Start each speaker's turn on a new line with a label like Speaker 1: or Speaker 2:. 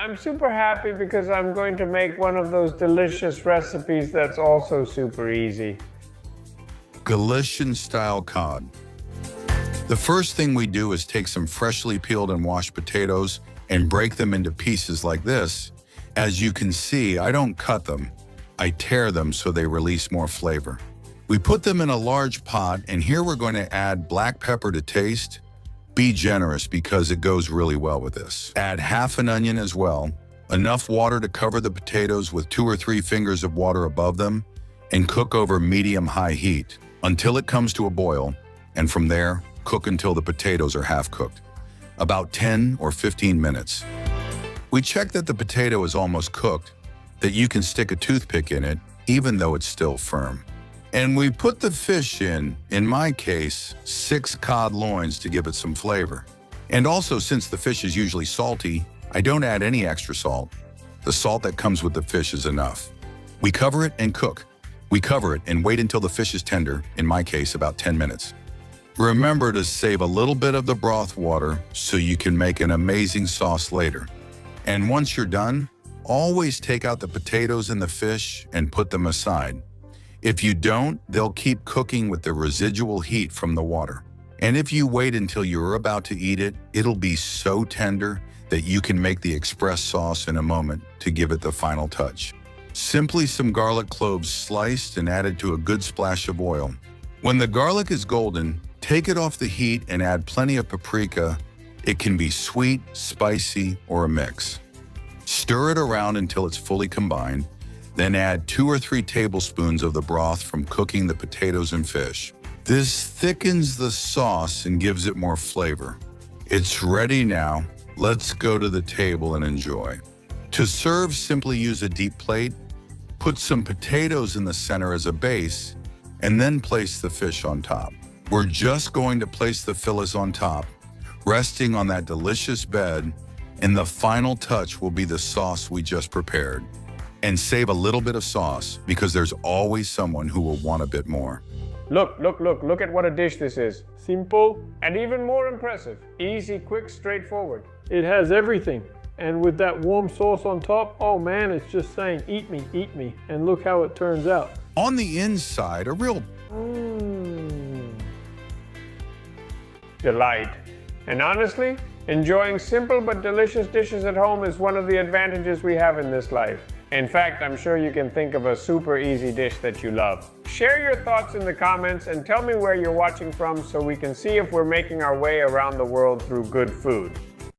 Speaker 1: I'm super happy because I'm going to make one of those delicious recipes that's also super easy.
Speaker 2: Galician-Style Cod. The first thing we do is take some freshly peeled and washed potatoes and break them into pieces like this. As you can see, I don't cut them. I tear them so they release more flavor. We put them in a large pot, and here we're going to add black pepper to taste. Be generous because it goes really well with this. Add half an onion as well, enough water to cover the potatoes with 2 or 3 fingers of water above them, and cook over medium-high heat until it comes to a boil, and from there, cook until the potatoes are half cooked, about 10 or 15 minutes. We check that the potato is almost cooked, that you can stick a toothpick in it, even though it's still firm. And we put the fish in my case, 6 cod loins to give it some flavor. And also, since the fish is usually salty, I don't add any extra salt. The salt that comes with the fish is enough. We cover it and cook. We cover it and wait until the fish is tender, in my case, about 10 minutes. Remember to save a little bit of the broth water so you can make an amazing sauce later. And once you're done, always take out the potatoes and the fish and put them aside. If you don't, they'll keep cooking with the residual heat from the water. And if you wait until you're about to eat it, it'll be so tender that you can make the express sauce in a moment to give it the final touch. Simply some garlic cloves sliced and added to a good splash of oil. When the garlic is golden, take it off the heat and add plenty of paprika. It can be sweet, spicy, or a mix. Stir it around until it's fully combined, then add 2 or 3 tablespoons of the broth from cooking the potatoes and fish. This thickens the sauce and gives it more flavor. It's ready now. Let's go to the table and enjoy. To serve, simply use a deep plate. Put some potatoes in the center as a base, and then place the fish on top. We're just going to place the fillets on top, resting on that delicious bed, and the final touch will be the sauce we just prepared. And save a little bit of sauce because there's always someone who will want a bit more.
Speaker 1: Look at what a dish this is. Simple and even more impressive. Easy, quick, straightforward. It has everything. And with that warm sauce on top, oh man, it's just saying, eat me, eat me. And look how it turns out.
Speaker 2: On the inside, a real
Speaker 1: delight. And honestly, enjoying simple but delicious dishes at home is one of the advantages we have in this life. In fact, I'm sure you can think of a super easy dish that you love. Share your thoughts in the comments and tell me where you're watching from so we can see if we're making our way around the world through good food.